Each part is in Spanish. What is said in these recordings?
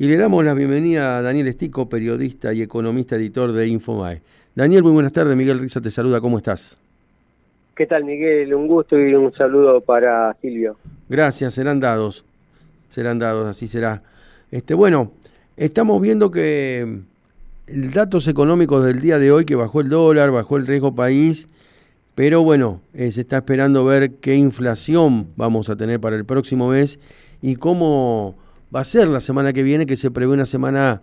Y le damos la bienvenida a Daniel Estico, periodista y economista, editor de Infobae. Daniel, muy buenas tardes. Miguel Riza te saluda. ¿Cómo estás? ¿Qué tal, Miguel? Un gusto y un saludo para Silvio. Gracias, serán dados, así será. Bueno, estamos viendo que datos económicos del día de hoy, que bajó el dólar, bajó el riesgo país, pero bueno, se está esperando ver qué inflación vamos a tener para el próximo mes y cómo va a ser la semana que viene, que se prevé una semana,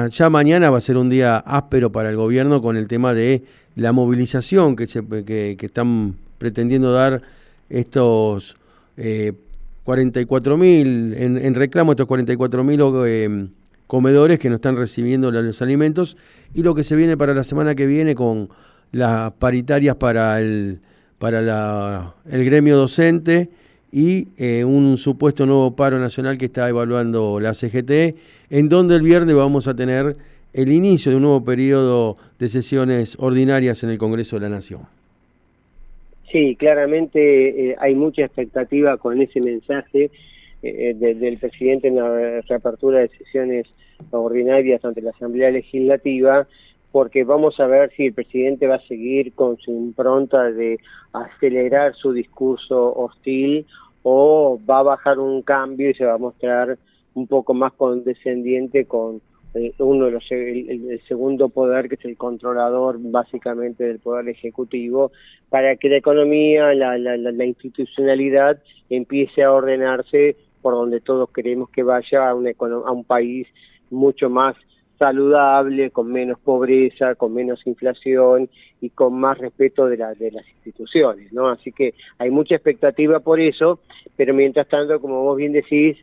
ya mañana va a ser un día áspero para el gobierno con el tema de la movilización que están pretendiendo dar estos 44.000, en reclamo estos 44.000 comedores que no están recibiendo los alimentos, y lo que se viene para la semana que viene con las paritarias para el gremio docente y un supuesto nuevo paro nacional que está evaluando la CGT, en donde el viernes vamos a tener el inicio de un nuevo periodo de sesiones ordinarias en el Congreso de la Nación. Sí, claramente hay mucha expectativa con ese mensaje del presidente en la reapertura de sesiones ordinarias ante la Asamblea Legislativa, porque vamos a ver si el presidente va a seguir con su impronta de acelerar su discurso hostil o va a bajar un cambio y se va a mostrar un poco más condescendiente con el segundo poder, que es el controlador básicamente del poder ejecutivo, para que la economía, la institucionalidad empiece a ordenarse por donde todos queremos que vaya, a un país mucho más saludable, con menos pobreza, con menos inflación y con más respeto de las instituciones, ¿no? Así que hay mucha expectativa por eso, pero mientras tanto, como vos bien decís,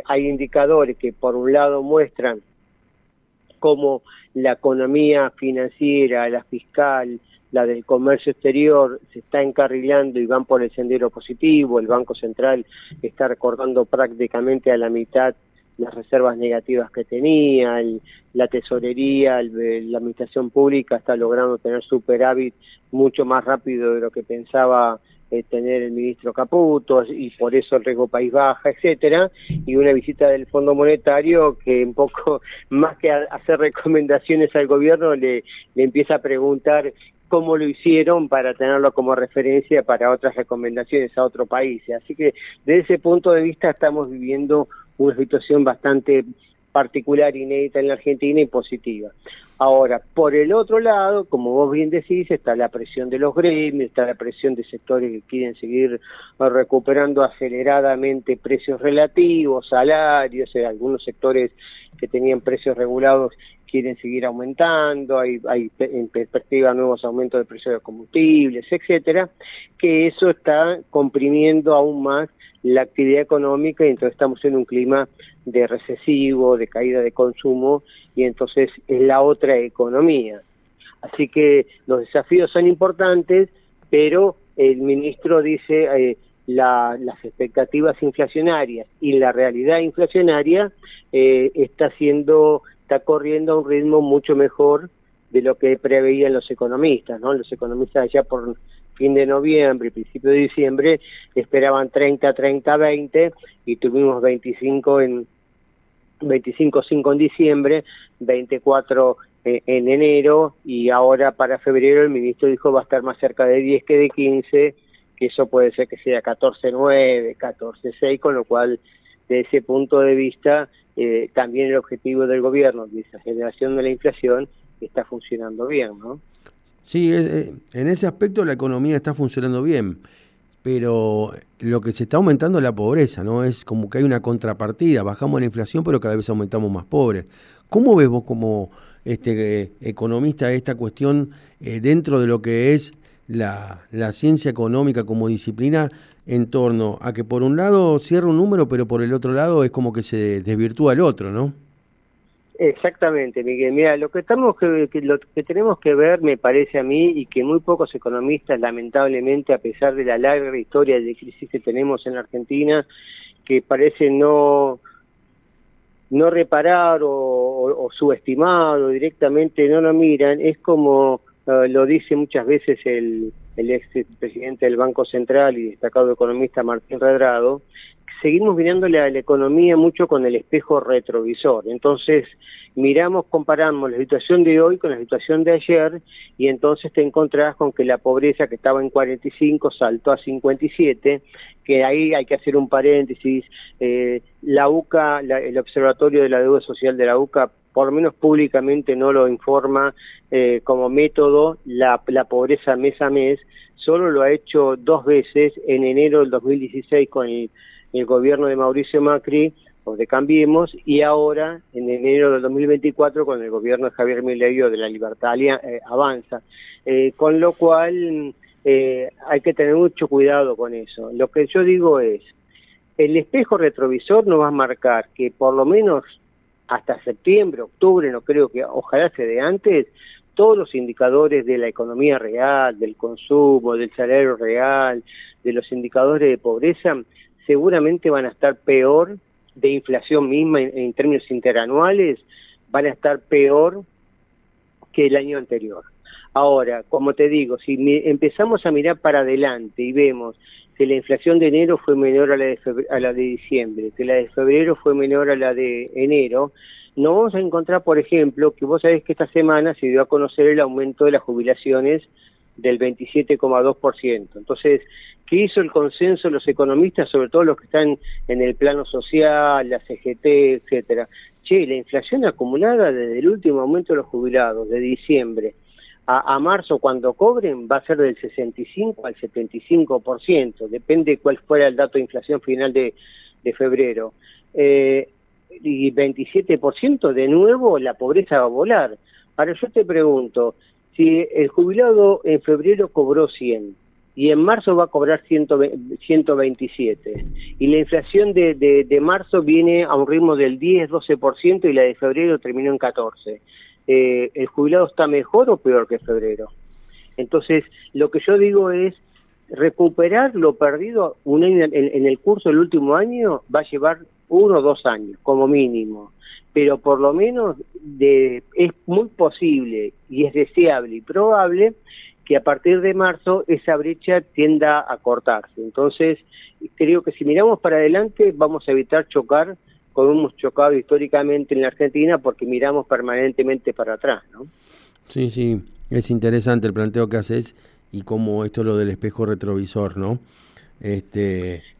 hay indicadores que por un lado muestran cómo la economía financiera, la fiscal, la del comercio exterior se está encarrilando y van por el sendero positivo. El Banco Central está recortando prácticamente a la mitad las reservas negativas que tenía, la tesorería, la administración pública está logrando tener superávit mucho más rápido de lo que pensaba tener el ministro Caputo, y por eso el riesgo país baja, etcétera, y una visita del Fondo Monetario que un poco más que hacer recomendaciones al gobierno le empieza a preguntar cómo lo hicieron para tenerlo como referencia para otras recomendaciones a otros países. Así que desde ese punto de vista estamos viviendo una situación bastante particular, inédita en la Argentina y positiva. Ahora, por el otro lado, como vos bien decís, está la presión de los gremios, está la presión de sectores que quieren seguir recuperando aceleradamente precios relativos, salarios, algunos sectores que tenían precios regulados quieren seguir aumentando, hay en perspectiva nuevos aumentos de precios de combustibles, etcétera, que eso está comprimiendo aún más la actividad económica, y entonces estamos en un clima de recesivo, de caída de consumo, y entonces es la otra economía. Así que los desafíos son importantes, pero el ministro dice las expectativas inflacionarias y la realidad inflacionaria está corriendo a un ritmo mucho mejor de lo que preveían los economistas, ¿no? Los economistas ya por fin de noviembre, principio de diciembre, esperaban 30-30-20 y tuvimos 25,5 en diciembre, 24 en enero, y ahora para febrero el ministro dijo va a estar más cerca de 10 que de 15, que eso puede ser que sea 14,9, 14,6, con lo cual, de ese punto de vista, también el objetivo del gobierno de desaceleración de la inflación está funcionando bien, ¿no? Sí, en ese aspecto la economía está funcionando bien, pero lo que se está aumentando es la pobreza, ¿no? Es como que hay una contrapartida, bajamos la inflación, pero cada vez aumentamos más pobres. ¿Cómo ves vos como economista esta cuestión dentro de lo que es la ciencia económica como disciplina, en torno a que por un lado cierra un número, pero por el otro lado es como que se desvirtúa el otro, ¿no? Exactamente, Miguel. Mira, lo que tenemos que ver, me parece a mí, y que muy pocos economistas, lamentablemente, a pesar de la larga historia de crisis que tenemos en la Argentina, que parece no reparar o subestimar o directamente no lo miran, es como lo dice muchas veces el ex presidente del Banco Central y destacado economista Martín Redrado, seguimos mirando la economía mucho con el espejo retrovisor. Entonces, comparamos la situación de hoy con la situación de ayer, y entonces te encontrás con que la pobreza, que estaba en 45 saltó a 57, que ahí hay que hacer un paréntesis. La UCA, el Observatorio de la Deuda Social de la UCA, por lo menos públicamente no lo informa como método la pobreza mes a mes. Solo lo ha hecho 2 veces, en enero del 2016 con el gobierno de Mauricio Macri, o de Cambiemos, y ahora en enero del 2024 con el gobierno de Javier Milei, o de la Libertad Avanza. Con lo cual hay que tener mucho cuidado con eso. Lo que yo digo es, el espejo retrovisor nos va a marcar que por lo menos hasta septiembre, octubre, no creo que, ojalá se dé antes, todos los indicadores de la economía real, del consumo, del salario real, de los indicadores de pobreza, seguramente van a estar peor, de inflación misma en términos interanuales, van a estar peor que el año anterior. Ahora, como te digo, si empezamos a mirar para adelante y vemos que la inflación de enero fue menor a la de diciembre, que la de febrero fue menor a la de enero, nos vamos a encontrar, por ejemplo, que vos sabés que esta semana se dio a conocer el aumento de las jubilaciones del 27,2%. Entonces, ¿qué hizo el consenso de los economistas, sobre todo los que están en el plano social, la CGT, etcétera? Che, la inflación acumulada desde el último aumento de los jubilados, de diciembre a marzo, cuando cobren, va a ser del 65 al 75%, depende cuál fuera el dato de inflación final de febrero. Y 27%, de nuevo, la pobreza va a volar. Ahora yo te pregunto, si el jubilado en febrero cobró 100 y en marzo va a cobrar 127, y la inflación de marzo viene a un ritmo del 10-12% y la de febrero terminó en 14%, ¿el jubilado está mejor o peor que febrero? Entonces, lo que yo digo es, recuperar lo perdido un año en el curso del último año va a llevar 1 o 2 años, como mínimo. Pero por lo menos es muy posible y es deseable y probable que a partir de marzo esa brecha tienda a cortarse. Entonces, creo que si miramos para adelante vamos a evitar chocar como hemos chocado históricamente en la Argentina, porque miramos permanentemente para atrás, ¿no? Sí, sí, es interesante el planteo que haces y cómo esto es lo del espejo retrovisor, ¿no?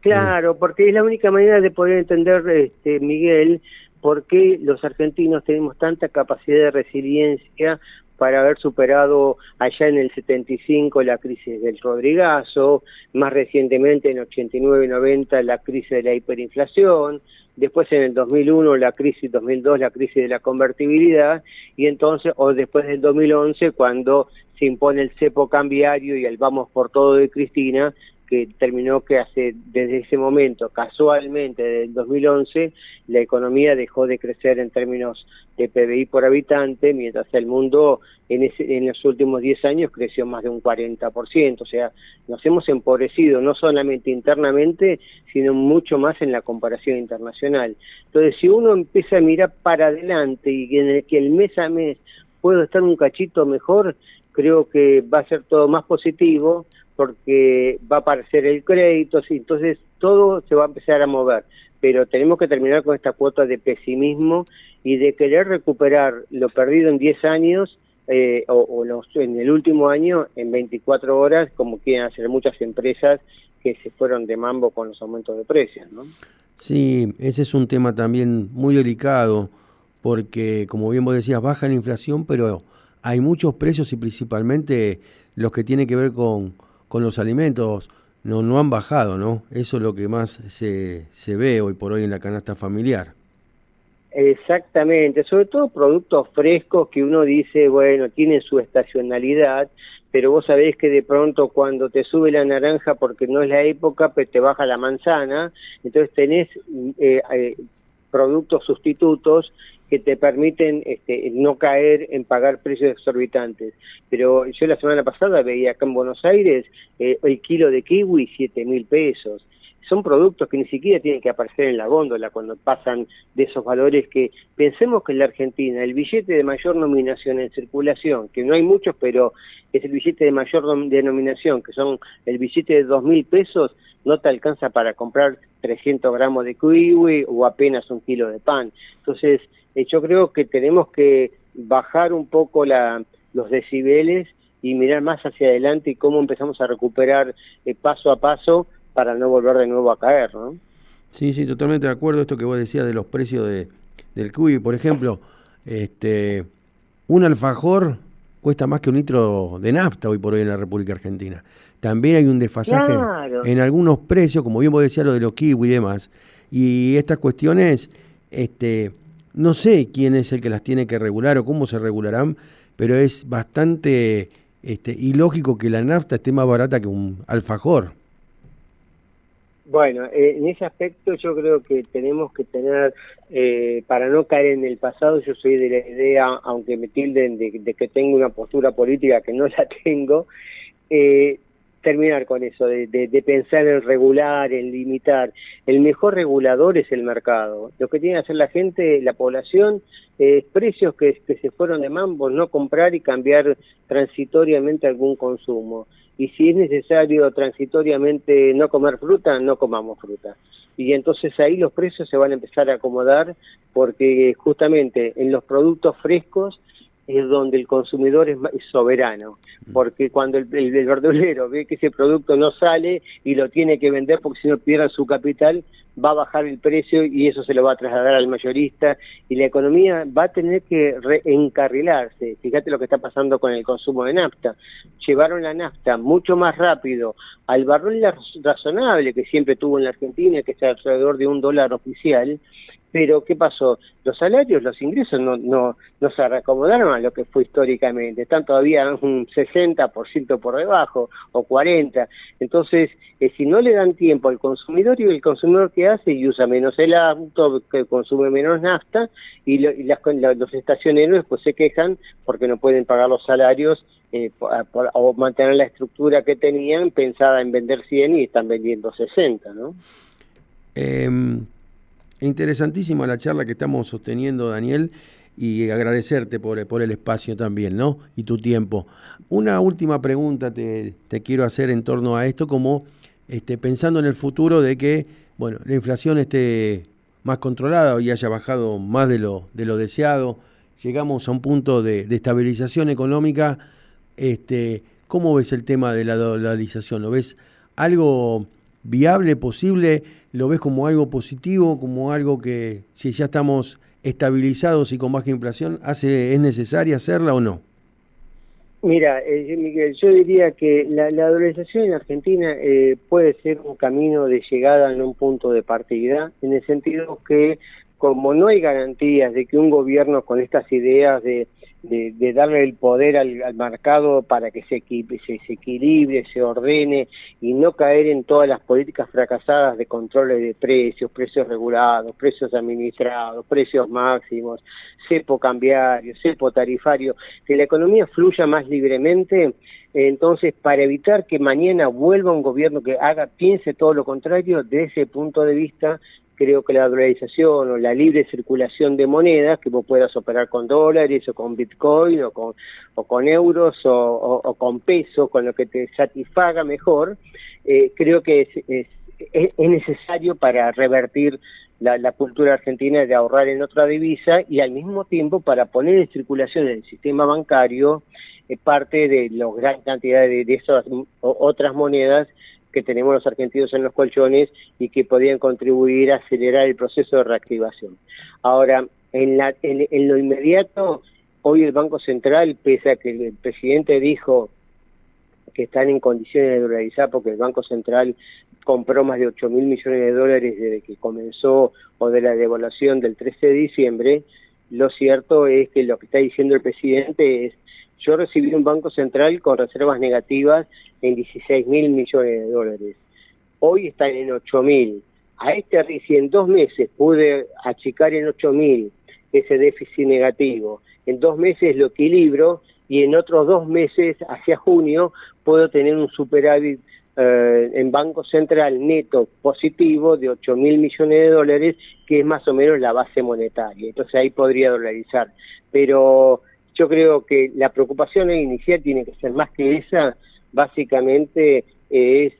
Claro, porque es la única manera de poder entender, Miguel, por qué los argentinos tenemos tanta capacidad de resiliencia para haber superado allá en el 75 la crisis del Rodrigazo, más recientemente en 89 y 90 la crisis de la hiperinflación, después en el 2001 la crisis, 2002 la crisis de la convertibilidad, y entonces, o después del 2011 cuando se impone el cepo cambiario y el vamos por todo de Cristina, que terminó que desde ese momento, casualmente, desde el 2011, la economía dejó de crecer en términos de PBI por habitante, mientras el mundo en los últimos 10 años creció más de un 40%. O sea, nos hemos empobrecido no solamente internamente, sino mucho más en la comparación internacional. Entonces, si uno empieza a mirar para adelante y en el que el mes a mes puedo estar un cachito mejor, creo que va a ser todo más positivo, porque va a aparecer el crédito, entonces todo se va a empezar a mover, pero tenemos que terminar con esta cuota de pesimismo y de querer recuperar lo perdido en 10 años en el último año en 24 horas, como quieren hacer muchas empresas que se fueron de mambo con los aumentos de precios, ¿no? Sí, ese es un tema también muy delicado, porque como bien vos decías, baja la inflación, pero hay muchos precios y principalmente los que tienen que ver con los alimentos no han bajado, ¿no? Eso es lo que más se ve hoy por hoy en la canasta familiar. Exactamente, sobre todo productos frescos que uno dice, bueno, tienen su estacionalidad, pero vos sabés que de pronto cuando te sube la naranja porque no es la época, pues te baja la manzana, entonces tenés productos sustitutos que te permiten no caer en pagar precios exorbitantes. Pero yo la semana pasada veía acá en Buenos Aires el kilo de kiwi 7.000 pesos. son productos que ni siquiera tienen que aparecer en la góndola cuando pasan de esos valores que, pensemos que en la Argentina el billete de mayor nominación en circulación, que no hay muchos, pero es el billete de mayor denominación, que son el billete de 2.000 pesos, no te alcanza para comprar 300 gramos de kiwi o apenas 1 kilo de pan. Entonces, yo creo que tenemos que bajar un poco los decibeles y mirar más hacia adelante y cómo empezamos a recuperar paso a paso para no volver de nuevo a caer, ¿no? Sí, sí, totalmente de acuerdo. Esto que vos decías de los precios del kiwi, por ejemplo, un alfajor cuesta más que 1 litro de nafta hoy por hoy en la República Argentina. También hay un desfasaje en algunos precios, como bien vos decías, lo de los kiwi y demás. Y estas cuestiones, no sé quién es el que las tiene que regular o cómo se regularán, pero es bastante ilógico que la nafta esté más barata que un alfajor. Bueno, en ese aspecto yo creo que tenemos que tener, para no caer en el pasado, yo soy de la idea, aunque me tilden de que tengo una postura política que no la tengo, terminar con eso, de pensar en regular, en limitar. El mejor regulador es el mercado. Lo que tiene que hacer la gente, la población, precios que se fueron de mambo, no comprar y cambiar transitoriamente algún consumo. Y si es necesario transitoriamente no comer fruta, no comamos fruta. Y entonces ahí los precios se van a empezar a acomodar porque justamente en los productos frescos es donde el consumidor es soberano, porque cuando el verdulero ve que ese producto no sale y lo tiene que vender porque si no pierde su capital, va a bajar el precio y eso se lo va a trasladar al mayorista y la economía va a tener que reencarrilarse. Fíjate lo que está pasando con el consumo de nafta. Llevaron la nafta mucho más rápido al barril razonable que siempre tuvo en la Argentina, que es alrededor de $1 oficial. Pero, ¿qué pasó? Los salarios, los ingresos no se reacomodaron a lo que fue históricamente. Están todavía un 60% por debajo, o 40%. Entonces, si no le dan tiempo al consumidor, y el consumidor que hace y usa menos el auto, que consume menos nafta, y los estacioneros pues se quejan porque no pueden pagar los salarios o mantener la estructura que tenían pensada en vender 100 y están vendiendo 60, ¿no? Interesantísima la charla que estamos sosteniendo, Daniel, y agradecerte por el espacio también, ¿no? Y tu tiempo. Una última pregunta te quiero hacer en torno a esto, como pensando en el futuro de que, bueno, la inflación esté más controlada y haya bajado más de lo deseado, llegamos a un punto de estabilización económica. ¿Cómo ves el tema de la dolarización? ¿Lo ves algo viable, posible? ¿Lo ves como algo positivo, como algo que si ya estamos estabilizados y con baja inflación, es necesaria hacerla o no? Mira, Miguel, yo diría que la dolarización en Argentina puede ser un camino de llegada en un punto de partida, en el sentido que como no hay garantías de que un gobierno con estas ideas de darle el poder al mercado para que se equilibre, se ordene y no caer en todas las políticas fracasadas de controles de precios regulados, precios administrados, precios máximos, cepo cambiario, cepo tarifario, que la economía fluya más libremente. Entonces, para evitar que mañana vuelva un gobierno que piense todo lo contrario, de ese punto de vista, creo que la dolarización o la libre circulación de monedas, que vos puedas operar con dólares o con bitcoin o con euros o con pesos, con lo que te satisfaga mejor, creo que es necesario para revertir la cultura argentina de ahorrar en otra divisa y al mismo tiempo para poner en circulación en el sistema bancario parte de la gran cantidad de esas otras monedas que tenemos los argentinos en los colchones y que podían contribuir a acelerar el proceso de reactivación. Ahora, en lo inmediato, hoy el Banco Central, pese a que el presidente dijo que están en condiciones de dolarizar porque el Banco Central compró más de 8.000 millones de dólares desde que comenzó o de la devaluación del 13 de diciembre, lo cierto es que lo que está diciendo el presidente es: yo recibí un Banco Central con reservas negativas en 16.000 millones de dólares. Hoy están en 8.000. A si en 2 meses pude achicar en 8.000 ese déficit negativo, en 2 meses lo equilibro y en otros 2 meses, hacia junio, puedo tener un superávit en Banco Central neto positivo de 8.000 millones de dólares, que es más o menos la base monetaria. Entonces ahí podría dolarizar. Pero yo creo que la preocupación inicial tiene que ser más que esa, básicamente es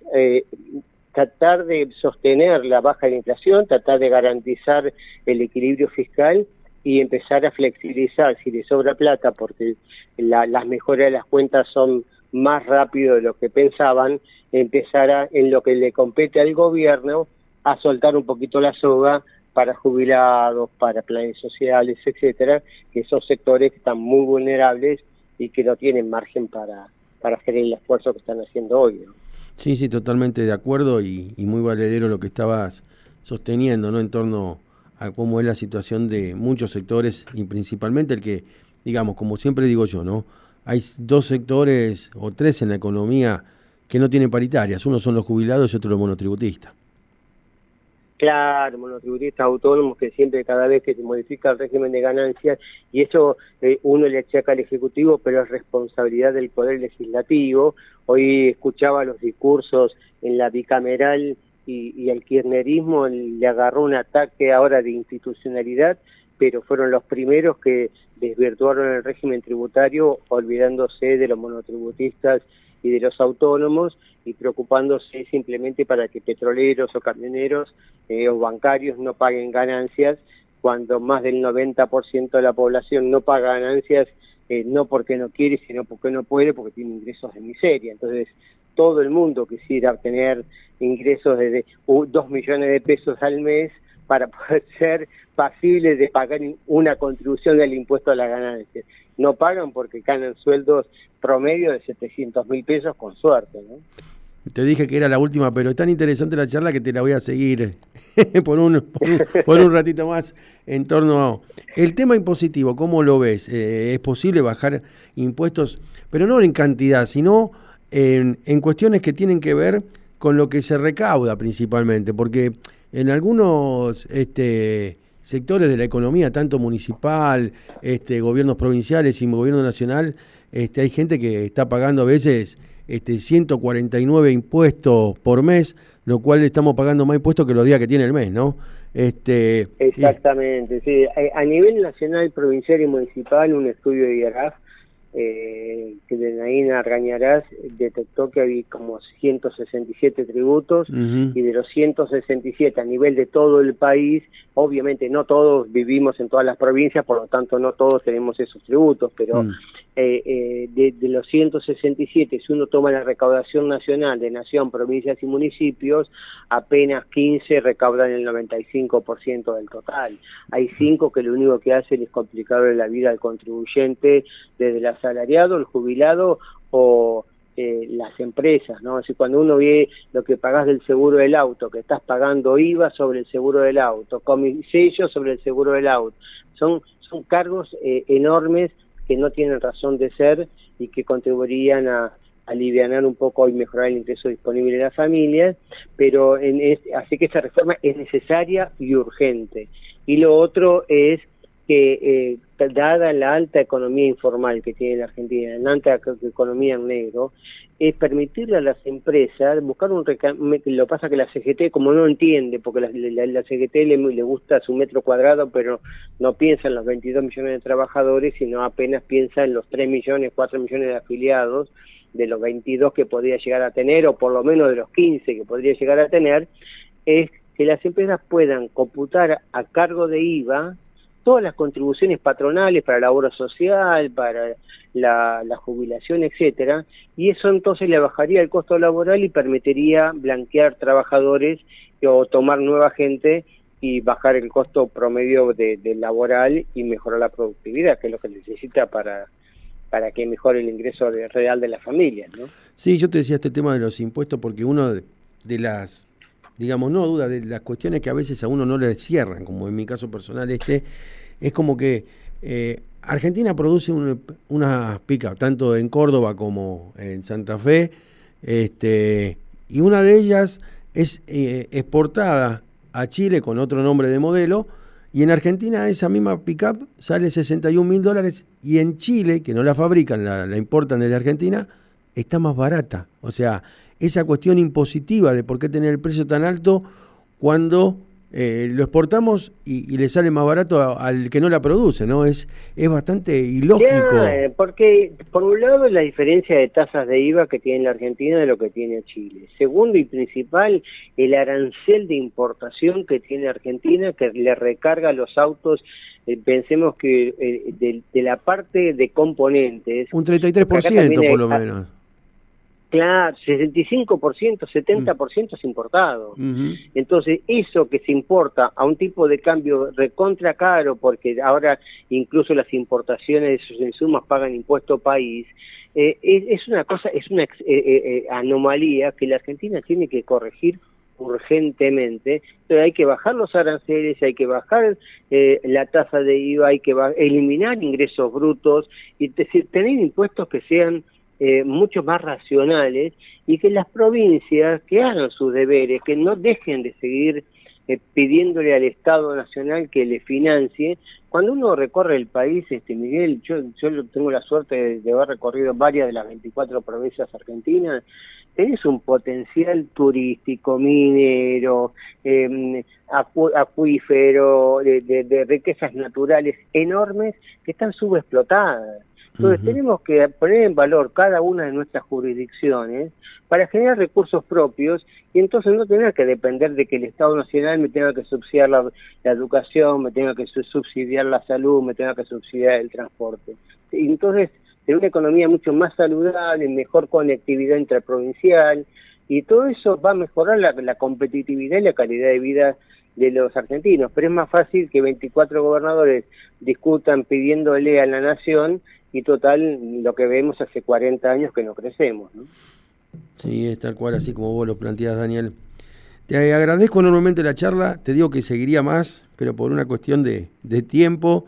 tratar de sostener la baja de la inflación, tratar de garantizar el equilibrio fiscal y empezar a flexibilizar si le sobra plata, porque las mejoras de las cuentas son más rápido de lo que pensaban, empezar en lo que le compete al gobierno a soltar un poquito la soga para jubilados, para planes sociales, etcétera, que son sectores que están muy vulnerables y que no tienen margen para hacer el esfuerzo que están haciendo hoy, ¿no? Sí, sí, totalmente de acuerdo y muy valedero lo que estabas sosteniendo, ¿no? En torno a cómo es la situación de muchos sectores y principalmente el que, digamos, como siempre digo yo, ¿no? Hay dos sectores o tres en la economía que no tienen paritarias. Uno son los jubilados y otro los monotributistas. Claro, monotributistas autónomos que siempre, cada vez que se modifica el régimen de ganancias, y eso uno le achaca al Ejecutivo, pero es responsabilidad del Poder Legislativo. Hoy escuchaba los discursos en la bicameral y el kirchnerismo le agarró un ataque ahora de institucionalidad, pero fueron los primeros que desvirtuaron el régimen tributario, olvidándose de los monotributistas y de los autónomos, y preocupándose simplemente para que petroleros o camioneros o bancarios no paguen ganancias, cuando más del 90% de la población no paga ganancias, no porque no quiere, sino porque no puede, porque tiene ingresos de miseria. Entonces, todo el mundo quisiera tener ingresos de 2 millones de pesos al mes para poder ser pasibles de pagar una contribución del impuesto a las ganancias. No pagan porque ganan sueldos promedio de 700.000 pesos con suerte, ¿no? Te dije que era la última, pero es tan interesante la charla que te la voy a seguir por un ratito más en torno al tema impositivo. ¿Cómo lo ves? ¿Es posible bajar impuestos, pero no en cantidad, sino en cuestiones que tienen que ver con lo que se recauda principalmente? Porque en algunos sectores de la economía, tanto municipal, gobiernos provinciales y gobierno nacional, hay gente que está pagando a veces 149 impuestos por mes, lo cual estamos pagando más impuestos que los días que tiene el mes, ¿no? Exactamente, sí. A nivel nacional, provincial y municipal, un estudio de IARAF que de Naina Argañarás detectó que había como 167 tributos, y de los 167 a nivel de todo el país, obviamente no todos vivimos en todas las provincias, por lo tanto no todos tenemos esos tributos, pero de los 167, si uno toma la recaudación nacional de nación, provincias y municipios, apenas 15 recaudan el 95% del total. Hay 5 que lo único que hacen es complicarle la vida al contribuyente, desde el asalariado, el jubilado o las empresas, ¿no? Así, cuando uno ve lo que pagás del seguro del auto, que estás pagando IVA sobre el seguro del auto, sello sobre el seguro del auto, son cargos enormes que no tienen razón de ser y que contribuirían a alivianar un poco y mejorar el ingreso disponible de las familias, pero así que esta reforma es necesaria y urgente. Y lo otro es que, dada la alta economía informal que tiene la Argentina, la alta economía en negro, es permitirle a las empresas buscar lo que pasa que la CGT, como no entiende, porque la CGT le gusta su metro cuadrado, pero no piensa en los 22 millones de trabajadores, sino apenas piensa en los 3 millones, 4 millones de afiliados, de los 22 que podría llegar a tener, o por lo menos de los 15 que podría llegar a tener, es que las empresas puedan computar a cargo de IVA todas las contribuciones patronales para la obra social, para la jubilación, etcétera, y eso entonces le bajaría el costo laboral y permitiría blanquear trabajadores o tomar nueva gente y bajar el costo promedio de laboral y mejorar la productividad, que es lo que necesita para que mejore el ingreso real de las familias, ¿no? Sí, yo te decía este tema de los impuestos porque uno de las, digamos, no duda, de las cuestiones que a veces a uno no le cierran, como en mi caso personal es como que Argentina produce una pick-up, tanto en Córdoba como en Santa Fe, y una de ellas es exportada a Chile con otro nombre de modelo, y en Argentina esa misma pick-up sale $61.000, y en Chile, que no la fabrican, la importan desde Argentina, está más barata. O sea, esa cuestión impositiva de por qué tener el precio tan alto cuando lo exportamos y le sale más barato al que no la produce, ¿no? Es bastante ilógico. Porque por un lado la diferencia de tasas de IVA que tiene la Argentina de lo que tiene Chile. Segundo y principal, el arancel de importación que tiene Argentina, que le recarga los autos. Pensemos que de la parte de componentes... Un 33% por lo menos. Claro, 65%, 70% es importado. Entonces, eso que se importa a un tipo de cambio recontra caro, porque ahora incluso las importaciones de sus insumos pagan impuesto país, es una cosa, es una anomalía que la Argentina tiene que corregir urgentemente. Pero hay que bajar los aranceles, hay que bajar la tasa de IVA, hay que eliminar ingresos brutos y tener impuestos que sean mucho más racionales, y que las provincias que hagan sus deberes, que no dejen de seguir pidiéndole al Estado Nacional que le financie. Cuando uno recorre el país, Miguel, yo tengo la suerte de haber recorrido varias de las 24 provincias argentinas, tenés un potencial turístico, minero, acuífero, de riquezas naturales enormes que están subexplotadas. Entonces tenemos que poner en valor cada una de nuestras jurisdicciones para generar recursos propios, y entonces no tener que depender de que el Estado Nacional me tenga que subsidiar la educación, me tenga que subsidiar la salud, me tenga que subsidiar el transporte. Y entonces tener una economía mucho más saludable, mejor conectividad interprovincial, y todo eso va a mejorar la competitividad y la calidad de vida de los argentinos. Pero es más fácil que 24 gobernadores discutan pidiéndole a la nación, y total, lo que vemos hace 40 años que no crecemos, ¿no? Sí, es tal cual, así como vos lo planteás, Daniel. Te agradezco enormemente la charla, te digo que seguiría más, pero por una cuestión de tiempo,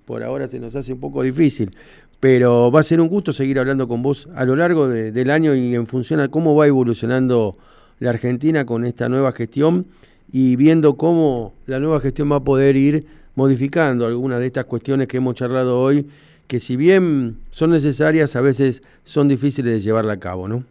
por ahora se nos hace un poco difícil, pero va a ser un gusto seguir hablando con vos a lo largo del año y en función a cómo va evolucionando la Argentina con esta nueva gestión, y viendo cómo la nueva gestión va a poder ir modificando algunas de estas cuestiones que hemos charlado hoy, que si bien son necesarias, a veces son difíciles de llevarla a cabo, ¿no?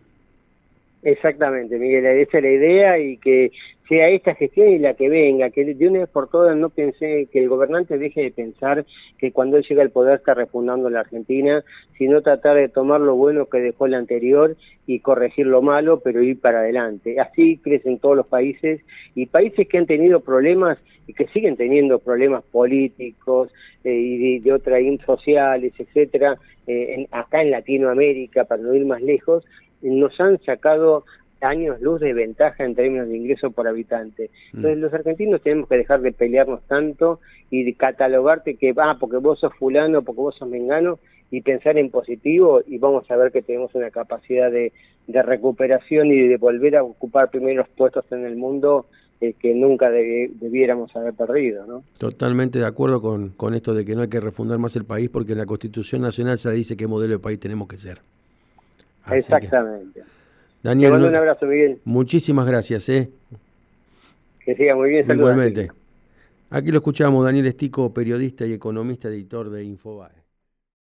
Exactamente, Miguel, esa es la idea, y que sea esta gestión y la que venga, que de una vez por todas no pensé que el gobernante deje de pensar que cuando él llega al poder está refundando la Argentina, sino tratar de tomar lo bueno que dejó el anterior y corregir lo malo, pero ir para adelante. Así crecen todos los países, y países que han tenido problemas y que siguen teniendo problemas políticos y de otra sociales, etcétera, acá en Latinoamérica, para no ir más lejos, nos han sacado años luz de ventaja en términos de ingreso por habitante. Entonces los argentinos tenemos que dejar de pelearnos tanto y de catalogarte que porque vos sos fulano, porque vos sos mengano, y pensar en positivo, y vamos a ver que tenemos una capacidad de recuperación y de volver a ocupar primeros puestos en el mundo que nunca debiéramos haber perdido, ¿no? Totalmente de acuerdo con esto de que no hay que refundar más el país, porque en la Constitución Nacional ya dice qué modelo de país tenemos que ser. Así exactamente. Daniel, te mando un abrazo, Miguel. Muchísimas gracias. Que siga muy bien. Igualmente. Aquí lo escuchamos, Daniel Estico, periodista y economista, editor de Infobae.